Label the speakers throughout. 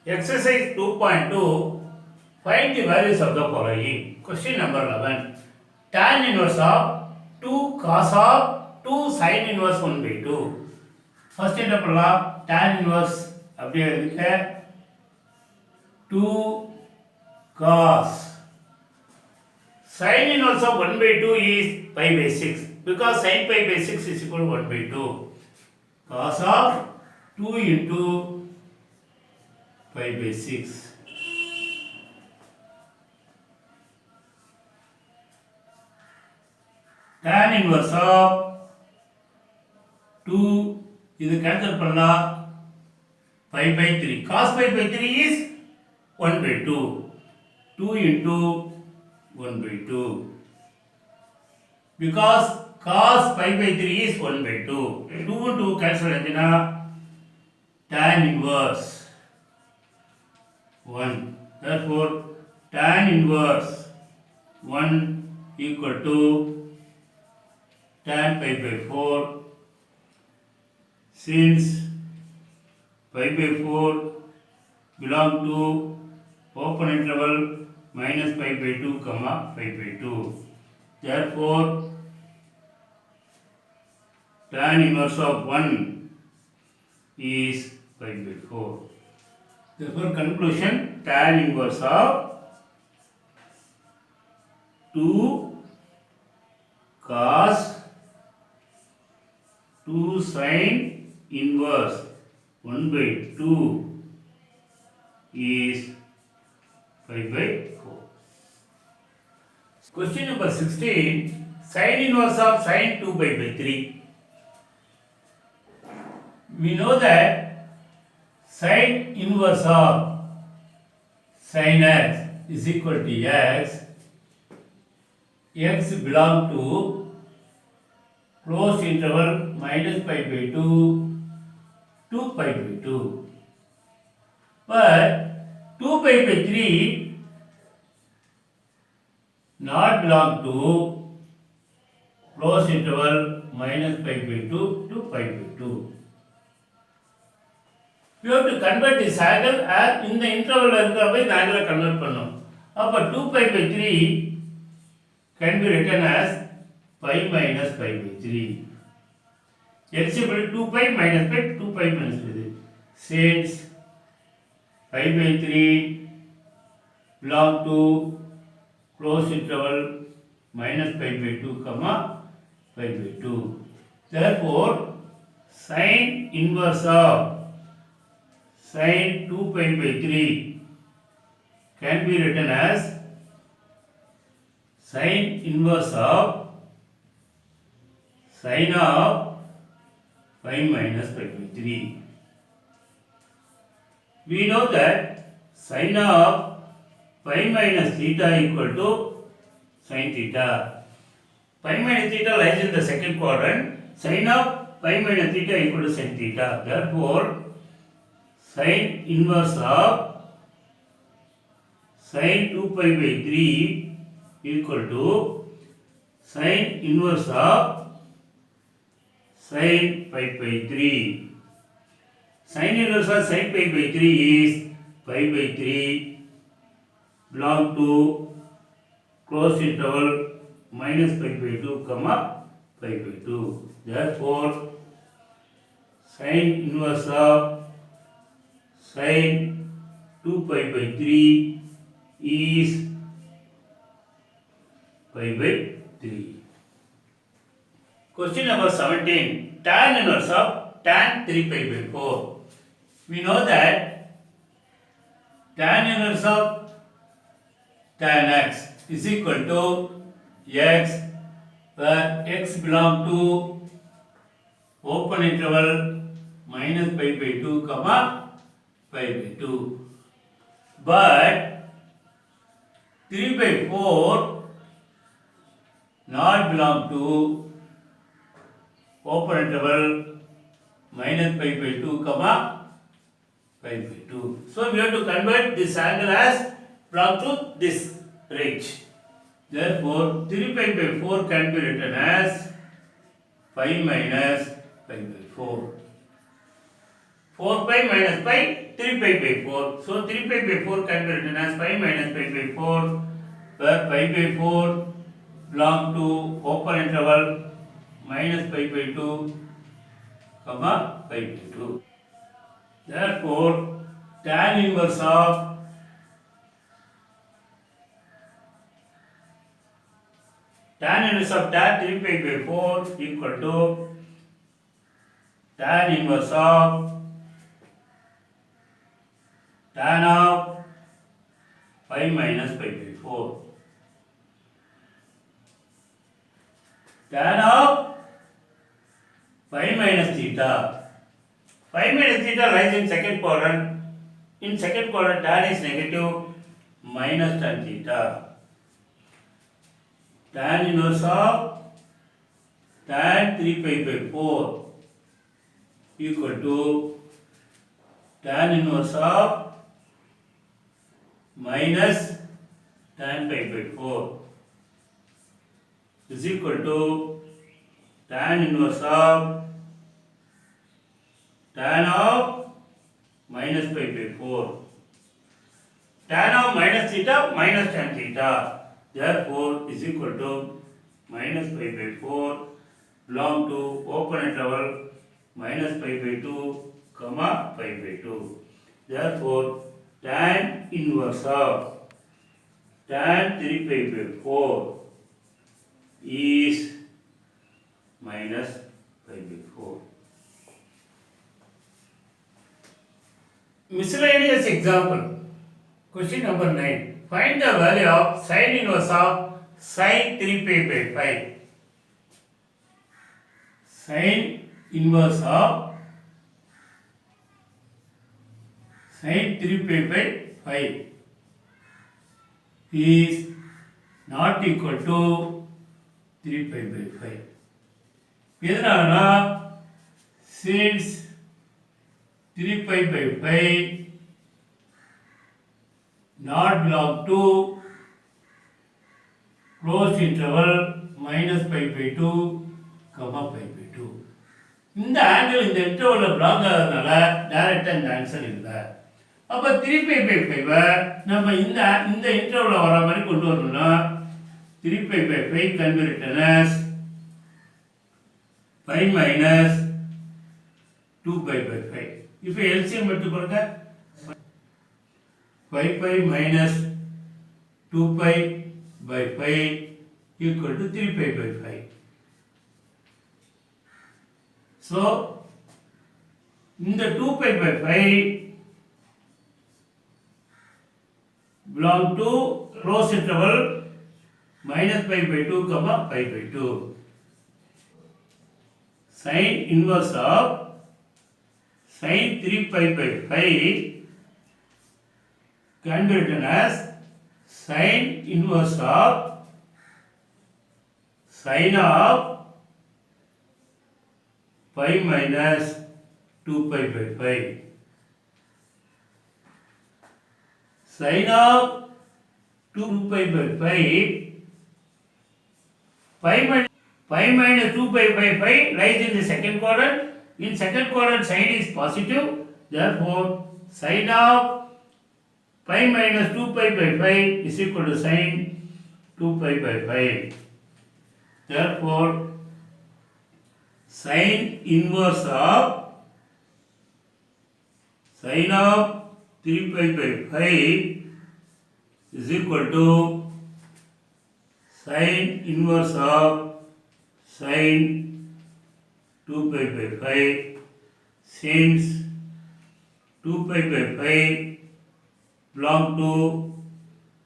Speaker 1: Exercise 2.2. Find the values of the following. Question number 11. Tan inverse of 2 cos of 2 sin inverse 1 by 2. First என்ன பண்ணலாம்? Tan inverse அப்படியே எழுதிக்க 2 cos. Sin inverse of 1 by 2 is pi by 6 because sin pi by 6 is equal to 1 by 2. Cos of 2 into pi by 6. Tan inverse of 2 இது cancel பண்ணலாம் pi by 3. Cos pi by 3 is 1 by 2. 2 into 1 by 2. Because cos pi by 3 is 1 by 2. 2 into cancel ஆச்சுனா tan inverse 1. Therefore, tan inverse 1 equal to tan pi by 4. Since pi by 4 belong to open interval minus pi by 2 comma pi by 2. Therefore, tan inverse of 1 is pi by 4. Therefore, conclusion, tan inverse of 2 cos 2 sin inverse 1 by 2 is pi by 4. Question number 16. Sin inverse of sin 2 pi by 3. We know that sin inverse of sin x is equal to x. X belong to closed interval minus pi by 2 to pi by 2. But 2 pi by 3 not belong to closed interval minus pi by 2 to pi by 2. We have to convert this angle as in the interval இருக்கிற போய் இந்த angle convert பண்ணோம். அப்ப 2 pi by 3 can be written as pi minus pi by 3. X equal to 2 pi minus pi, 2 pi minus pi. Since pi by 3 belong to closed interval minus pi by 2 comma pi by 2. Therefore, sin inverse of sin 2 pi by 3 can be written as sin inverse of sin of pi minus pi by 3. We know that sin of pi minus theta equal to sin theta. Pi minus theta lies in the second quadrant. Sin of pi minus theta equal to sin theta. Therefore, sin inverse of sin 2 pi by 3 equal to sin inverse of sin pi by 3. Sin inverse of sin pi by 3 is pi by 3 belong to closed interval minus pi by 2 comma pi by 2. Therefore, sin inverse of sin 2 pi by 3 is pi by 3. Question number 17. Tan inverse of tan 3 pi by 4. We know that tan inverse of tan x is equal to x where x belong to open interval minus pi by 2 comma pi by 2. But 3 by 4 not belong to open interval minus pi by 2 comma pi by 2. So we have to convert this angle as belong to this range. Therefore, 3 pi by 4 can be written as pi minus pi by 4. 4 pi minus pi 3 pi by 4. So 3 pi by 4 can be written as pi minus pi by 4, where pi by 4 belong to open interval minus pi by 2, comma pi by 2. Therefore, tan inverse of tan 3 pi by 4 equal to tan inverse of tan of pi minus pi by 4. Tan of pi minus theta. Pi minus theta lies in second quadrant. In second quadrant, tan is negative minus tan theta. Tan inverse of tan 3 pi by 4 equal to tan inverse of minus tan pi by 4 is equal to tan inverse of tan of minus pi by 4. Tan of minus theta minus tan theta. Therefore, is equal to minus pi by 4 belong to open interval minus pi by 2, comma pi by 2. Therefore, tan inverse of tan 3 pi by 4 is minus pi by 4. Miscellaneous example. Question number 9. Find the value of sin inverse of sin 3 pi by 5. Sin inverse of sin 3 pi by 5 is not equal to 3 pi by 5. எதனாலனா since 3 pi by 5 not belong to closed interval minus pi by 2, comma pi by 2. இந்த angle இந்த இன்டர்வல்ல black ஆகிறதுனால டைரக்டா இந்த answer இல்லை. அப்ப 3 pi by 5 நம்ம இந்த இன்டர்வல்ல வர மாதிரி கொண்டு வரணும்னா 3 pi by 5 can be written as pi minus 2 pi by 5. இப்போ LCM எடுத்து பாருங்க. 5 pi minus 2 pi by 5 equal to 3 pi by 5. So, இந்த 2 pi by 5 belong to closed interval minus pi by 2, comma pi by 2. Sin inverse of sin 3 pi by 5 can be written as sin inverse of sin of pi minus 2 pi by 5. Sin of 2 pi by 5 pi minus 2 pi by 5 lies in the second quadrant. In second quadrant, sin is positive. Therefore, sin of pi minus 2 pi by 5 is equal to sin 2 pi by 5. Therefore, sin inverse of sin of 3 pi by 5 is equal to sin inverse of sin 2 pi by 5, since 2 pi by 5 belong to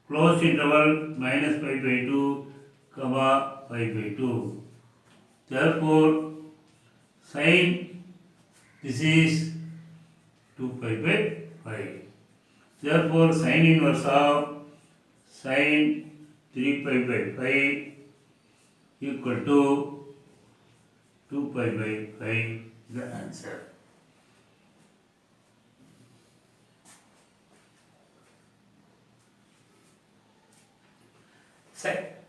Speaker 1: closed interval minus pi by 2, comma pi by 2. Therefore, sin this is 2 pi by 5. Therefore, sin inverse of sin 3 pi by 5 equal to 2 pi by 5 the answer.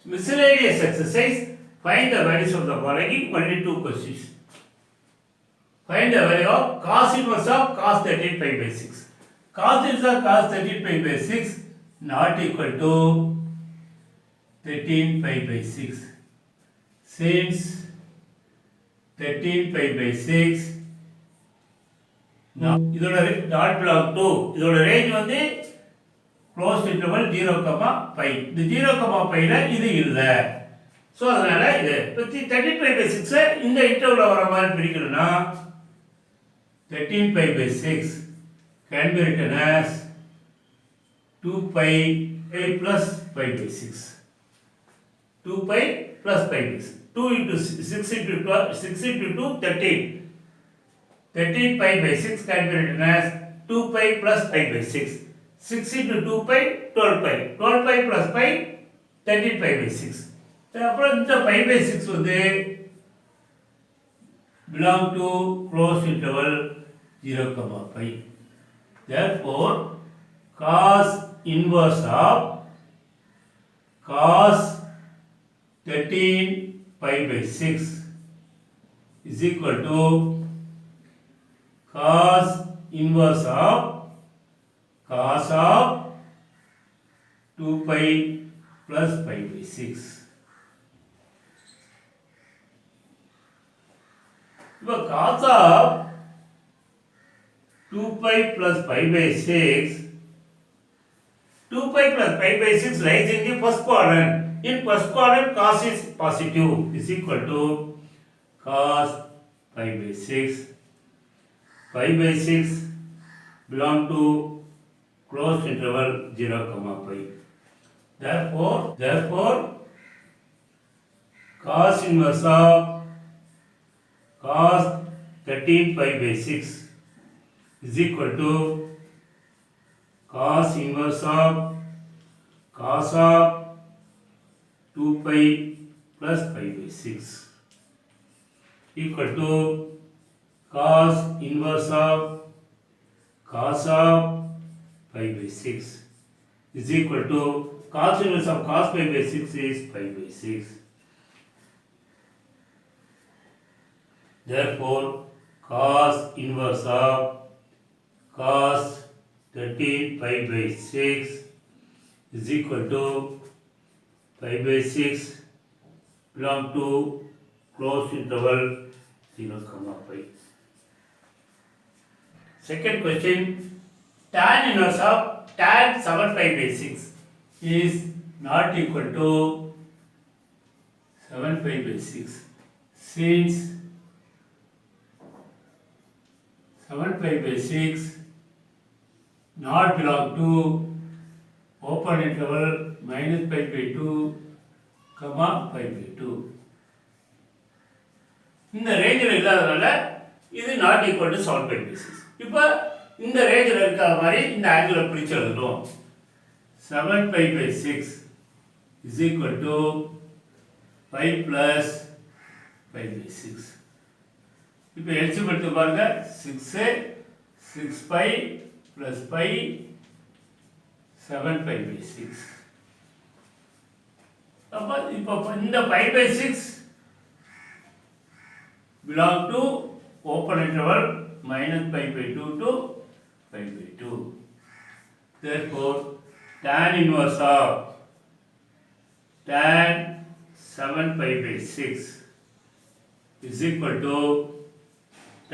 Speaker 1: Miscellaneous exercise. Find the values of the following. Only 2 questions. Find the value of cos inverse of cos 13 pi by 6. cos is a cos 13 pi by 6 not equal to 13 pi by 6. Since 13 pi by 6 now இதோட dot black 2 இதோட range வந்து close interval 0, by. இந்த 0, பைல இது இல்ல. So அதனால இது 13 pi by 6 இந்த இன்டர்வல்ல வர மாதிரி பிரிக்கணும்னா 13 pi by 6 can be written as 2 pi plus pi by 6. 2 pi plus pi by 6. 2 into 6 into 12, 6 into 2, 13. 13 pi by 6 can be written as 2 pi plus pi by 6. 6 into 2 pi, 12 pi. 12 pi plus pi, 13 pi by 6. அப்புறம் இந்த pi by 6 வந்து belong to closed interval 0, pi. Therefore, cos inverse of cos 13 pi by 6 is equal to cos inverse of cos of 2 pi plus pi by 6. Now cos of 2 pi plus pi by 6, 2 pi plus pi by 6 lies in the first quadrant. In first quadrant, cos is positive, is equal to cos pi by 6. Pi by 6 belong to closed interval 0, pi. Therefore, cos inverse of cos 13 pi by 6 is equal to cos inverse of cos of 2 pi plus pi by 6 equal to cos inverse of cos of pi by 6 is equal to cos inverse of cos pi by 6 is pi by 6. Therefore, cos inverse of cos 13 pi by 6 is equal to pi by 6 belong to closed interval 0, pi. Second question, tan inverse of tan 7 pi by 6 is not equal to 7 pi by 6. Since 7 pi by 6 not belong to open interval minus pi by 2, pi by 2. இந்த ரேஞ்சில் இல்லாதனால இது not equal to 7 pi by 6. இப்போ இந்த ரேஞ்சில் இருக்கிற மாதிரி இந்த ஆங்கிளை பிரித்து எழுதுறோம். 7 pi by 6 is equal to pi plus pi by 6. இப்போ எல்சிஎம் எடுத்து பாருங்க. 6 pi plus pi 7 pi by 6. அப்போ இப்போ இந்த pi by 6 belong to open interval minus pi by 2 to pi by 2. Therefore, tan inverse of tan 7 pi by 6 is equal to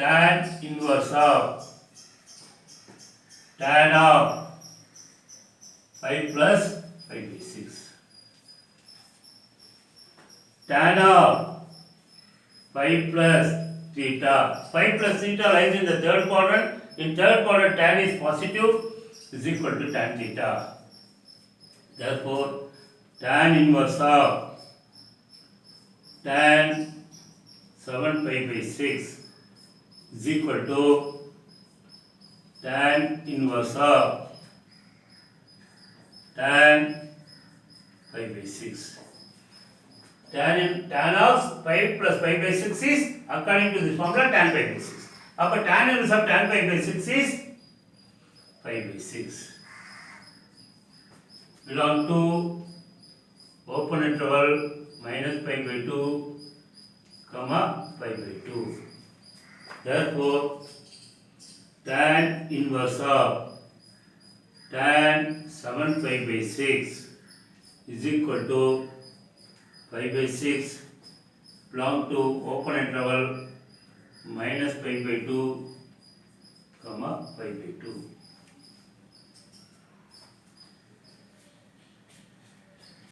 Speaker 1: tan inverse of tan of pi plus pi by 6. Tan of pi plus theta. Pi plus theta lies in the third quadrant. In third quadrant, tan is positive, is equal to tan theta. Therefore, tan inverse of tan 7 pi by 6 is equal to tan inverse of tan pi by 6. Tan of pi plus pi by 6 is according to this formula tan pi by 6. Now tan inverse of tan pi by 6 is pi by 6. Belong to open interval minus pi by 2, pi by 2. Therefore, tan inverse of tan 7 pi by 6 is equal to pi by 6 belong to open interval minus pi by 2 comma pi by 2.